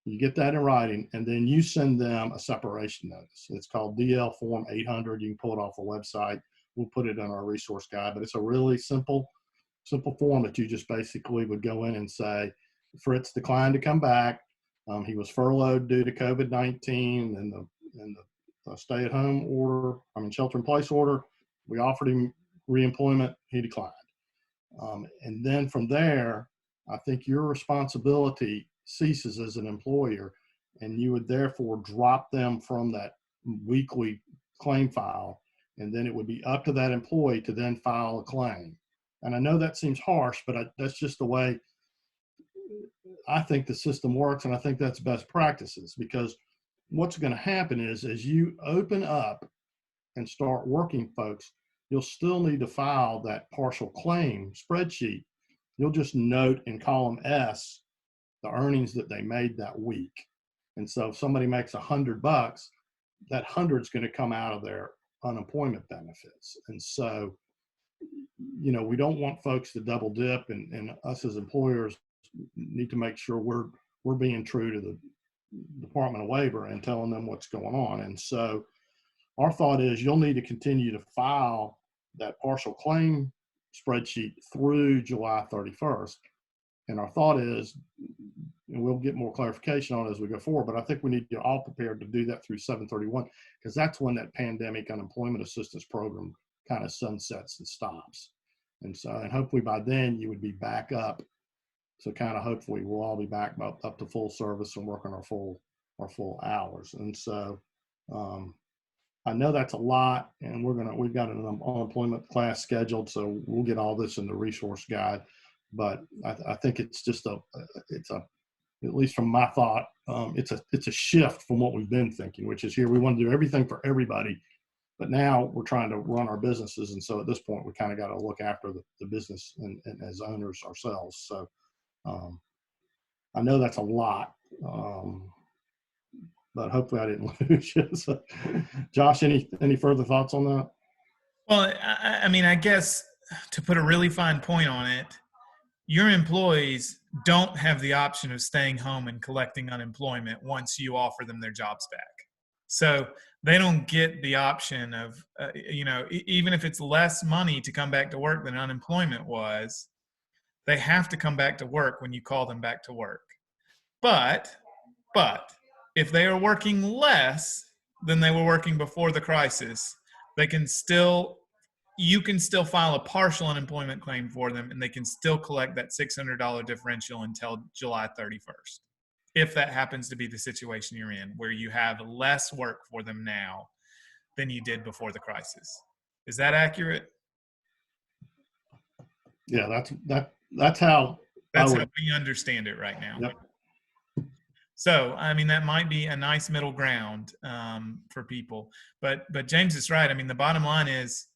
you get that in writing, and then you send them a separation notice. It's called DL Form 800. You can pull it off the website. We'll put it in our resource guide, but it's a really simple form that you just basically would go in and say, Fritz declined to come back. He was furloughed due to COVID-19 and the stay-at-home order, shelter-in-place order. We offered him reemployment. He declined. And then from there, I think your responsibility ceases as an employer, and you would therefore drop them from that weekly claim file, and then it would be up to that employee to then file a claim. And I know that seems harsh, but that's just the way I think the system works, and I think that's best practices, because what's going to happen is as you open up and start working folks, you'll still need to file that partial claim spreadsheet. You'll just note in column S the earnings that they made that week. And so if somebody makes $100, that 100 is going to come out of their unemployment benefits. And so, we don't want folks to double dip, and us as employers need to make sure we're being true to the Department of Labor and telling them what's going on. And so our thought is you'll need to continue to file that partial claim spreadsheet through July 31st. And our thought is, and we'll get more clarification on it as we go forward, but I think we need to be all prepared to do that through 7/31, because that's when that pandemic unemployment assistance program kind of sunsets and stops. And so, and hopefully by then you would be back up. So kind of hopefully we'll all be back up to full service and working our full hours. And so I know that's a lot, and we've got an unemployment class scheduled, so we'll get all this in the resource guide. But I think it's just at least from my thought, it's a shift from what we've been thinking, which is here we want to do everything for everybody, but now we're trying to run our businesses, and so at this point we kind of got to look after the business and as owners ourselves. So I know that's a lot, but hopefully I didn't lose you. So, Josh, any further thoughts on that? Well, I guess to put a really fine point on it, your employees don't have the option of staying home and collecting unemployment once you offer them their jobs back. So they don't get the option of, even if it's less money to come back to work than unemployment was, they have to come back to work when you call them back to work. But if they are working less than they were working before the crisis, you can still file a partial unemployment claim for them, and they can still collect that $600 differential until July 31st. If that happens to be the situation you're in, where you have less work for them now than you did before the crisis. Is that accurate? Yeah, that's how how we understand it right now. Yep. So, I mean, that might be a nice middle ground for people. But James is right. I mean, the bottom line is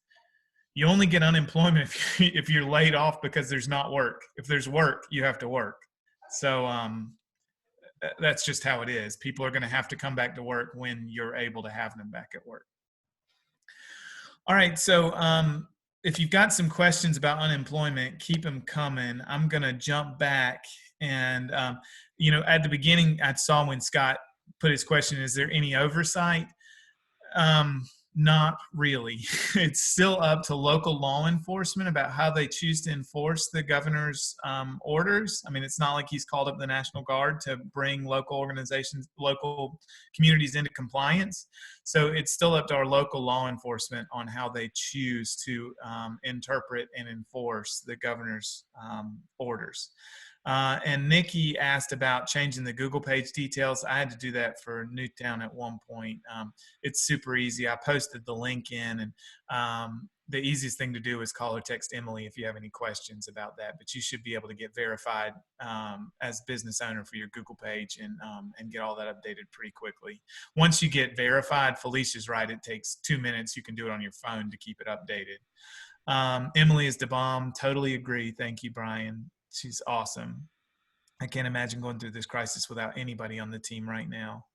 you only get unemployment if you're laid off because there's not work. If there's work, you have to work. So that's just how it is. People are going to have to come back to work when you're able to have them back at work. All right. So if you've got some questions about unemployment, keep them coming. I'm going to jump back. And, at the beginning, I saw when Scott put his question, is there any oversight? Not really. It's still up to local law enforcement about how they choose to enforce the governor's orders. I mean, it's not like he's called up the National Guard to bring local communities into compliance. So it's still up to our local law enforcement on how they choose to interpret and enforce the governor's orders. And Nikki asked about changing the Google page details. I had to do that for NewTown at one point. It's super easy. I posted the link in, and the easiest thing to do is call or text Emily if you have any questions about that. But you should be able to get verified as business owner for your Google page and get all that updated pretty quickly. Once you get verified, Felicia's right. It takes 2 minutes. You can do it on your phone to keep it updated. Emily is the bomb. Totally agree. Thank you, Brian. She's awesome. I can't imagine going through this crisis without anybody on the team right now.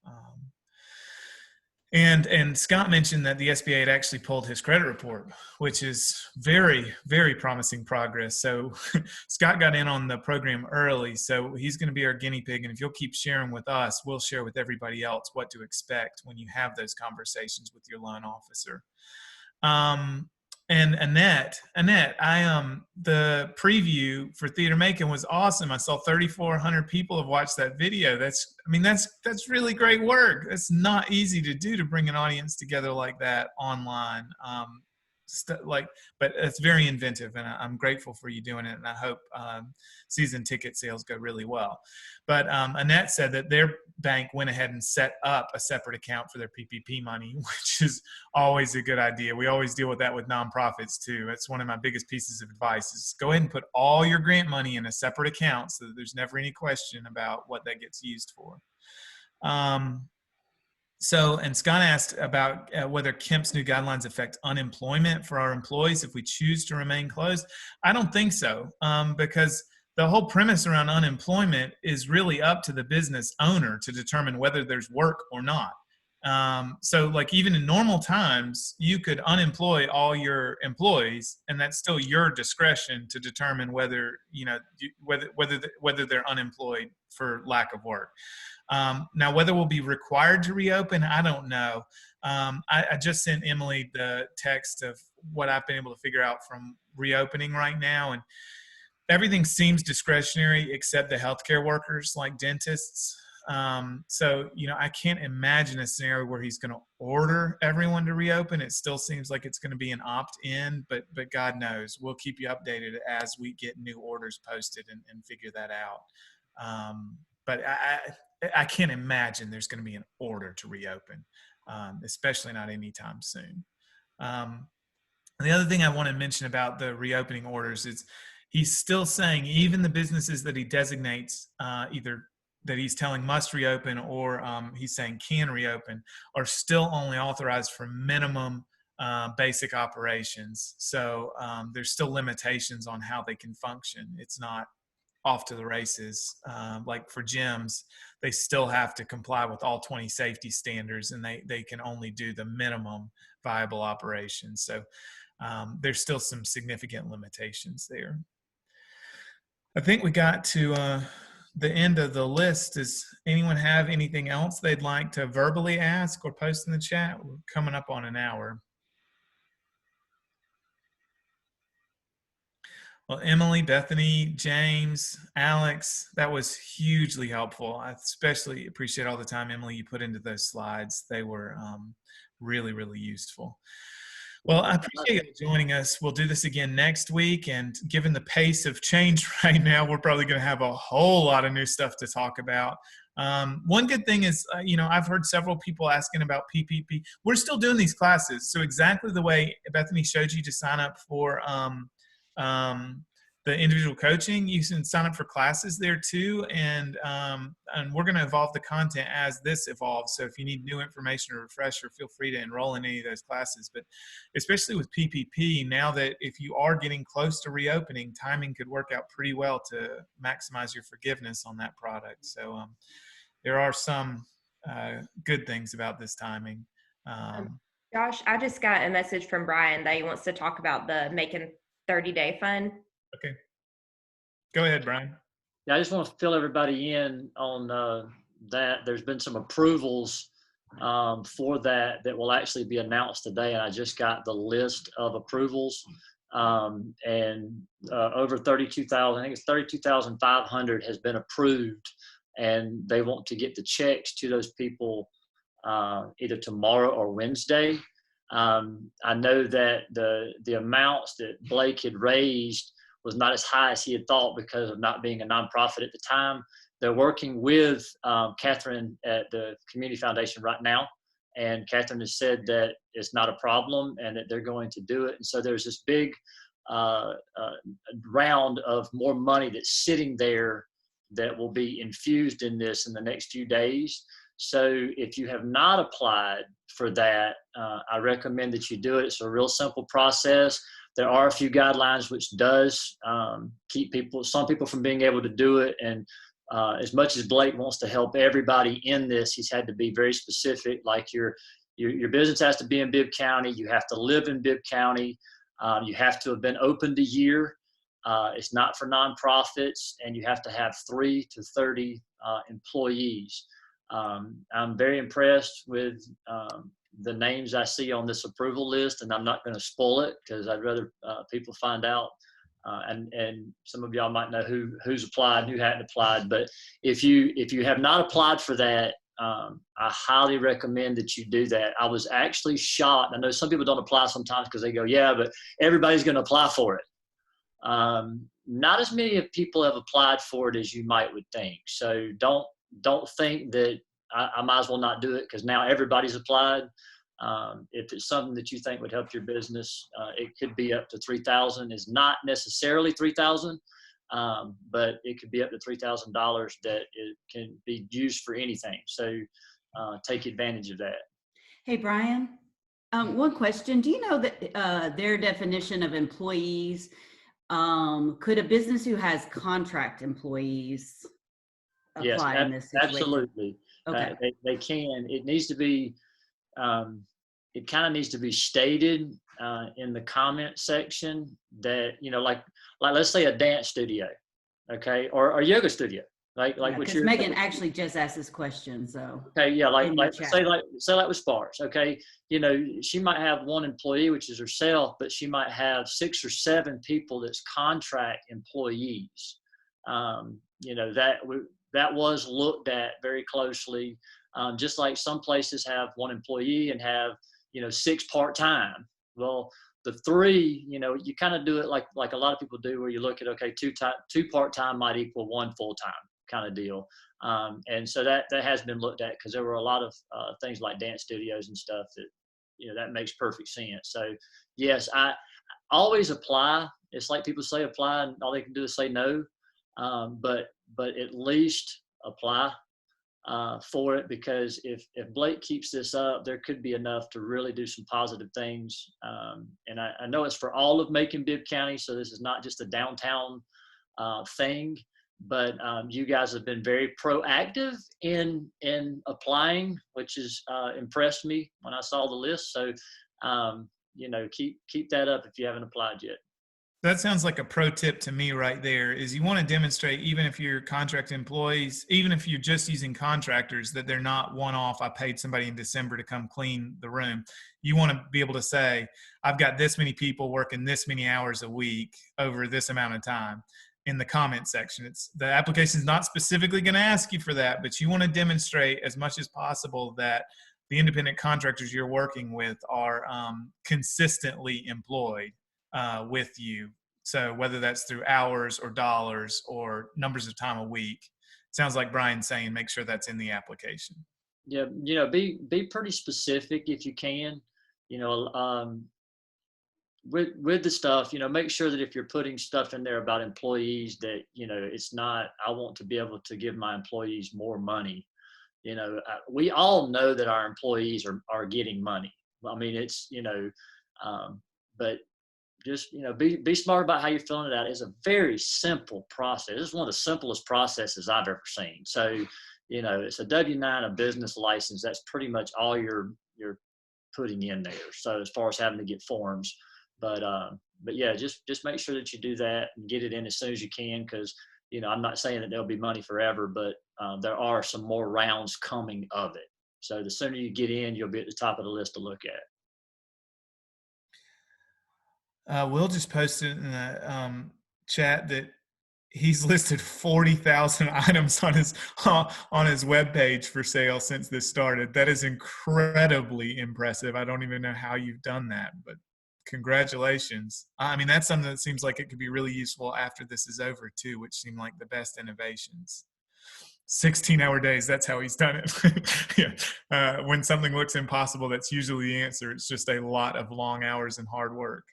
And Scott mentioned that the SBA had actually pulled his credit report, which is very, very promising progress. So Scott got in on the program early, so he's going to be our guinea pig. And if you'll keep sharing with us, we'll share with everybody else what to expect when you have those conversations with your loan officer. And Annette, the preview for Theater Macon was awesome. I saw 3,400 people have watched that video. That's really great work. It's not easy to do, to bring an audience together like that online. But it's very inventive, and I'm grateful for you doing it. And I hope season ticket sales go really well. But Annette said that their bank went ahead and set up a separate account for their PPP money, which is always a good idea. We always deal with that with nonprofits too. That's one of my biggest pieces of advice: is go ahead and put all your grant money in a separate account so that there's never any question about what that gets used for. And Scott asked about whether Kemp's new guidelines affect unemployment for our employees if we choose to remain closed. I don't think so, because the whole premise around unemployment is really up to the business owner to determine whether there's work or not. So like even in normal times, you could unemploy all your employees, and that's still your discretion to determine whether they're unemployed for lack of work. Now, whether we'll be required to reopen, I don't know. I just sent Emily the text of what I've been able to figure out from reopening right now, and everything seems discretionary except the healthcare workers like dentists. So, I can't imagine a scenario where he's going to order everyone to reopen. It still seems like it's going to be an opt-in, but God knows. We'll keep you updated as we get new orders posted and figure that out. But I can't imagine there's going to be an order to reopen, especially not anytime soon. The other thing I want to mention about the reopening orders is he's still saying even the businesses that he designates, either that he's telling must reopen or he's saying can reopen, are still only authorized for minimum basic operations. So there's still limitations on how they can function. It's not off to the races. Like for gyms, they still have to comply with all 20 safety standards, and they can only do the minimum viable operations. So there's still some significant limitations there. I think we got to the end of the list. Does anyone have anything else they'd like to verbally ask or post in the chat? We're coming up on an hour. Well, Emily, Bethany, James, Alex, that was hugely helpful. I especially appreciate all the time, Emily, you put into those slides. They were really, really useful. Well, I appreciate you joining us. We'll do this again next week. And given the pace of change right now, we're probably going to have a whole lot of new stuff to talk about. One good thing is, I've heard several people asking about PPP. We're still doing these classes. So exactly the way Bethany showed you to sign up for the individual coaching, you can sign up for classes there too. And we're going to evolve the content as this evolves. So if you need new information or refresher, feel free to enroll in any of those classes. But especially with PPP, now that if you are getting close to reopening, timing could work out pretty well to maximize your forgiveness on that product. So there are some good things about this timing. Josh, I just got a message from Brian that he wants to talk about the Macon 30-day fund. Okay. Go ahead, Brian. Yeah, I just want to fill everybody in on that. There's been some approvals for that will actually be announced today, and I just got the list of approvals. And over 32,000, I think it's 32,500 has been approved, and they want to get the checks to those people either tomorrow or Wednesday. I know that the amounts that Blake had raised was not as high as he had thought because of not being a nonprofit at the time. They're working with Catherine at the Community Foundation right now, and Catherine has said that it's not a problem and that they're going to do it. And so there's this big round of more money that's sitting there that will be infused in this in the next few days. So if you have not applied for that, I recommend that you do it. It's a real simple process. There are a few guidelines which does keep some people from being able to do it. And as much as Blake wants to help everybody in this, he's had to be very specific. Like your business has to be in Bibb County. You have to live in Bibb County. You have to have been opened a year. It's not for nonprofits, and you have to have 3 to 30 employees. I'm very impressed with the names I see on this approval list, and I'm not going to spoil it because I'd rather people find out. And some of y'all might know who's applied, who hadn't applied. But if you have not applied for that, I highly recommend that you do that. I was actually shocked. I know some people don't apply sometimes because they go, yeah, but everybody's going to apply for it. Not as many people have applied for it as you might would think. So don't think that I might as well not do it because now everybody's applied. If it's something that you think would help your business, it could be up to $3,000. It's not necessarily $3,000, but it could be up to $3,000 that it can be used for anything. So take advantage of that. Hey, Brian, one question. Do you know that their definition of employees, could a business who has contract employees apply in this situation? Absolutely. Okay. They can. It needs to be, it kind of needs to be stated in the comment section that, like let's say a dance studio, okay, or a yoga studio, like what you're. Megan actually just asked this question, so. Okay, yeah, say like with Sparks, okay, she might have one employee, which is herself, but she might have 6 or 7 people that's contract employees. That was looked at very closely. Just like some places have one employee and have 6 part-time. Well, the 3, you kind of do it like a lot of people do, where you look at, okay, 2 part-time might equal 1 full-time kind of deal. And so that has been looked at because there were a lot of things like dance studios and stuff that that makes perfect sense. So yes, I always apply. It's like people say apply and all they can do is say no, but at least apply for it, because if Blake keeps this up, there could be enough to really do some positive things. And I know it's for all of Macon-Bibb County, so this is not just a downtown thing, but you guys have been very proactive in applying, which has impressed me when I saw the list. So keep that up if you haven't applied yet. That sounds like a pro tip to me right there, is you want to demonstrate, even if you're contract employees, even if you're just using contractors, that they're not one-off. I paid somebody in December to come clean the room. You want to be able to say, I've got this many people working this many hours a week over this amount of time in the comment section. The application is not specifically going to ask you for that, but you want to demonstrate as much as possible that the independent contractors you're working with are consistently employed with you. So whether that's through hours or dollars or numbers of time a week, it sounds like Brian's saying, make sure that's in the application. Yeah, be pretty specific if you can. With the stuff, make sure that if you're putting stuff in there about employees, that it's not, I want to be able to give my employees more money. We all know that our employees are getting money. I mean, it's but just be smart about how you're filling it out. It's a very simple process. It's one of the simplest processes I've ever seen. So it's a W-9, a business license. That's pretty much all you're putting in there. So as far as having to get forms, but yeah, just make sure that you do that and get it in as soon as you can, because I'm not saying that there'll be money forever, but there are some more rounds coming of it. So the sooner you get in, you'll be at the top of the list to look at. Will just posted in the chat that he's listed 40,000 items on his webpage for sale since this started. That is incredibly impressive. I don't even know how you've done that, but congratulations. I mean, that's something that seems like it could be really useful after this is over too, which seem like the best innovations. 16-hour days, that's how he's done it. Yeah. When something looks impossible, that's usually the answer. It's just a lot of long hours and hard work.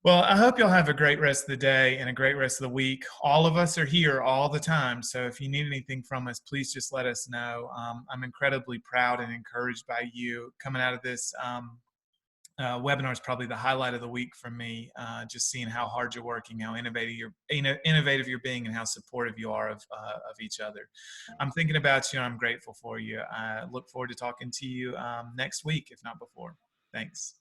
Well, I hope you'll have a great rest of the day and a great rest of the week. All of us are here all the time, so if you need anything from us, please just let us know. I'm incredibly proud and encouraged by you. Coming out of this webinar is probably the highlight of the week for me, just seeing how hard you're working, how innovative you're being, and how supportive you are of each other. I'm thinking about you, and I'm grateful for you. I look forward to talking to you next week, if not before. Thanks.